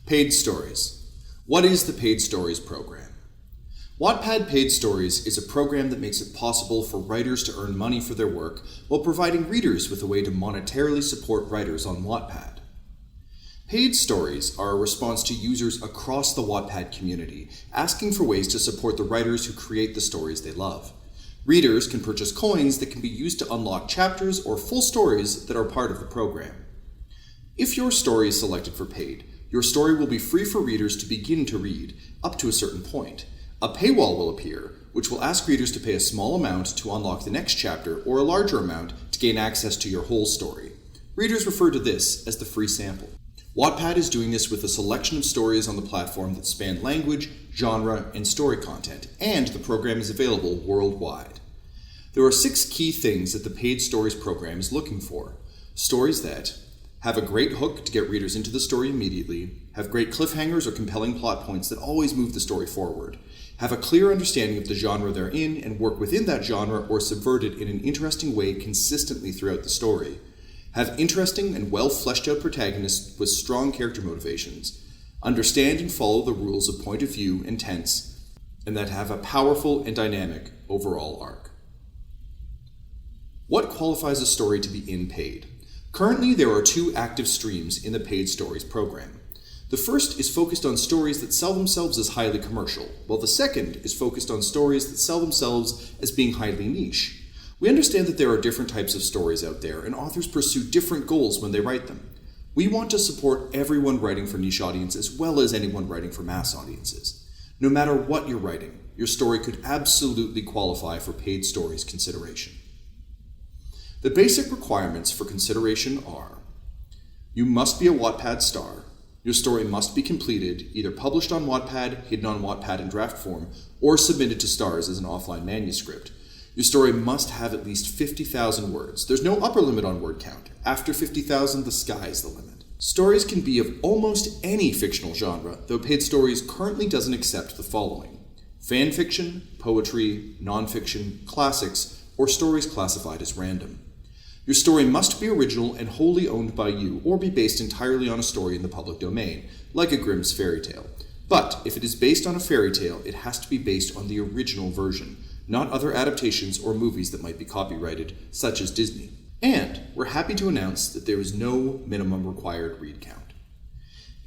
Paid Stories. What is the Paid Stories program? Wattpad Paid Stories is a program that makes it possible for writers to earn money for their work while providing readers with a way to monetarily support writers on Wattpad. Paid stories are a response to users across the Wattpad community asking for ways to support the writers who create the stories they love. Readers can purchase coins that can be used to unlock chapters or full stories that are part of the program. If your story is selected for paid, your story will be free for readers to begin to read, up to a certain point. A paywall will appear, which will ask readers to pay a small amount to unlock the next chapter or a larger amount to gain access to your whole story. Readers refer to this as the free sample. Wattpad is doing this with a selection of stories on the platform that span language, genre, and story content, and the program is available worldwide. There are 6 key things that the Paid Stories program is looking for. Stories that have a great hook to get readers into the story immediately, have great cliffhangers or compelling plot points that always move the story forward, have a clear understanding of the genre they're in and work within that genre or subvert it in an interesting way consistently throughout the story, have interesting and well-fleshed-out protagonists with strong character motivations, understand and follow the rules of point of view and tense, and that have a powerful and dynamic overall arc. What qualifies a story to be in paid? Currently, there are 2 active streams in the Paid Stories program. The first is focused on stories that sell themselves as highly commercial, while the second is focused on stories that sell themselves as being highly niche. We understand that there are different types of stories out there, and authors pursue different goals when they write them. We want to support everyone writing for niche audiences as well as anyone writing for mass audiences. No matter what you're writing, your story could absolutely qualify for Paid Stories consideration. The basic requirements for consideration are: you must be a Wattpad star, your story must be completed, either published on Wattpad, hidden on Wattpad in draft form, or submitted to stars as an offline manuscript. Your story must have at least 50,000 words. There's no upper limit on word count. After 50,000, the sky's the limit. Stories can be of almost any fictional genre, though Paid Stories currently doesn't accept the following: fan fiction, poetry, nonfiction, classics, or stories classified as random. Your story must be original and wholly owned by you, or be based entirely on a story in the public domain, like a Grimm's fairy tale. But if it is based on a fairy tale, it has to be based on the original version, not other adaptations or movies that might be copyrighted, such as Disney. And we're happy to announce that there is no minimum required read count.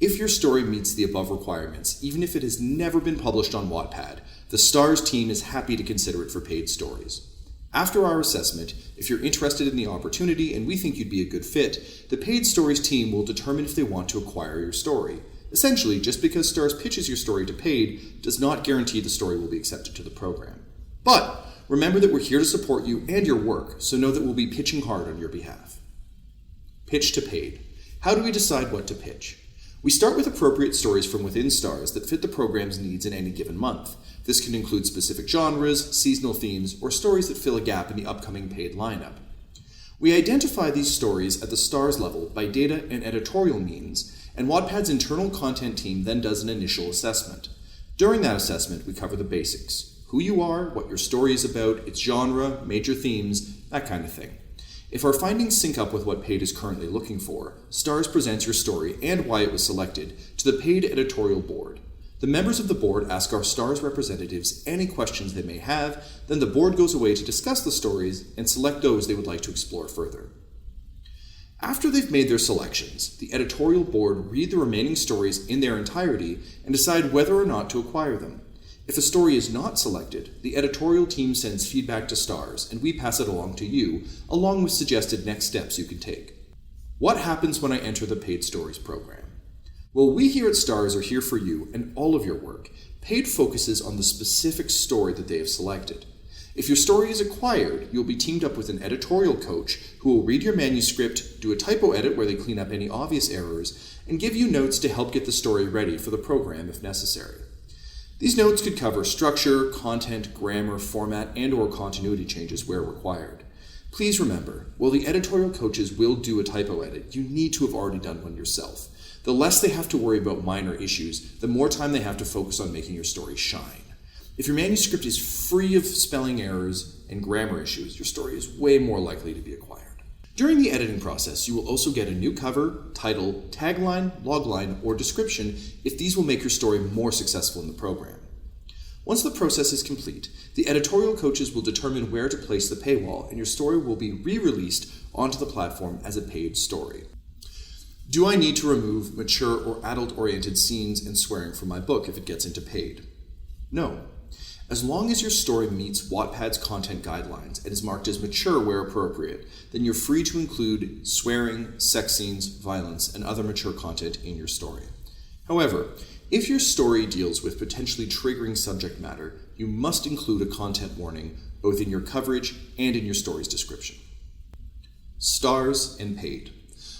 If your story meets the above requirements, even if it has never been published on Wattpad, the Stars team is happy to consider it for Paid Stories. After our assessment, if you're interested in the opportunity and we think you'd be a good fit, the Paid Stories team will determine if they want to acquire your story. Essentially, just because Stars pitches your story to paid does not guarantee the story will be accepted to the program. But remember that we're here to support you and your work, so know that we'll be pitching hard on your behalf. Pitch to paid. How do we decide what to pitch? We start with appropriate stories from within Stars that fit the program's needs in any given month. This can include specific genres, seasonal themes, or stories that fill a gap in the upcoming paid lineup. We identify these stories at the Stars level by data and editorial means, and Wattpad's internal content team then does an initial assessment. During that assessment, we cover the basics: who you are, what your story is about, its genre, major themes, that kind of thing. If our findings sync up with what paid is currently looking for, Stars presents your story and why it was selected to the paid editorial board. The members of the board ask our Stars representatives any questions they may have, then the board goes away to discuss the stories and select those they would like to explore further. After they've made their selections, the editorial board read the remaining stories in their entirety and decide whether or not to acquire them. If a story is not selected, the editorial team sends feedback to Stars, and we pass it along to you, along with suggested next steps you can take. What happens when I enter the Paid Stories program? Well, we here at Stars are here for you and all of your work. Paid focuses on the specific story that they have selected. If your story is acquired, you'll be teamed up with an editorial coach who will read your manuscript, do a typo edit where they clean up any obvious errors, and give you notes to help get the story ready for the program if necessary. These notes could cover structure, content, grammar, format, and/or continuity changes where required. Please remember, while the editorial coaches will do a typo edit, you need to have already done one yourself. The less they have to worry about minor issues, the more time they have to focus on making your story shine. If your manuscript is free of spelling errors and grammar issues, your story is way more likely to be acquired. During the editing process, you will also get a new cover, title, tagline, logline, or description if these will make your story more successful in the program. Once the process is complete, the editorial coaches will determine where to place the paywall, and your story will be re-released onto the platform as a paid story. Do I need to remove mature or adult-oriented scenes and swearing from my book if it gets into paid? No. As long as your story meets Wattpad's content guidelines and is marked as mature where appropriate, then you're free to include swearing, sex scenes, violence, and other mature content in your story. However, if your story deals with potentially triggering subject matter, you must include a content warning both in your coverage and in your story's description. Stars and paid.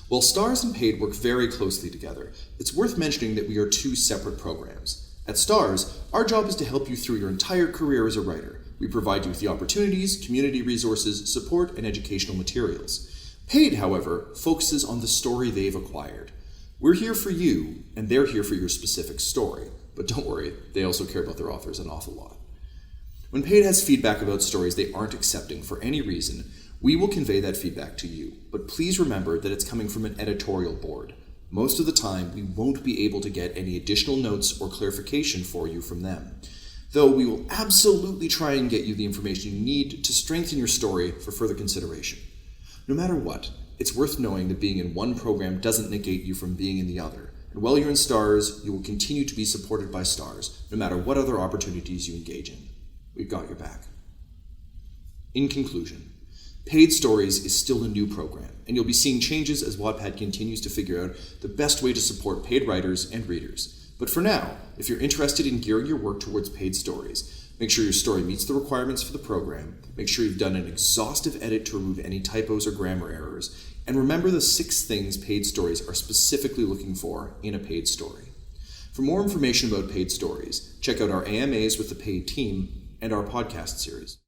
While stars and paid work very closely together, it's worth mentioning that we are two separate programs. At Stars, our job is to help you through your entire career as a writer. We provide you with the opportunities, community resources, support, and educational materials. Paid, however, focuses on the story they've acquired. We're here for you, and they're here for your specific story. But don't worry, they also care about their authors an awful lot. When Paid has feedback about stories they aren't accepting for any reason, we will convey that feedback to you. But please remember that it's coming from an editorial board. Most of the time, we won't be able to get any additional notes or clarification for you from them, though we will absolutely try and get you the information you need to strengthen your story for further consideration. No matter what, it's worth knowing that being in one program doesn't negate you from being in the other, and while you're in Stars, you will continue to be supported by Stars, no matter what other opportunities you engage in. We've got your back. In conclusion, Paid Stories is still a new program, and you'll be seeing changes as Wattpad continues to figure out the best way to support paid writers and readers. But for now, if you're interested in gearing your work towards paid stories, make sure your story meets the requirements for the program, make sure you've done an exhaustive edit to remove any typos or grammar errors, and remember the 6 things paid stories are specifically looking for in a paid story. For more information about paid stories, check out our AMAs with the paid team and our podcast series.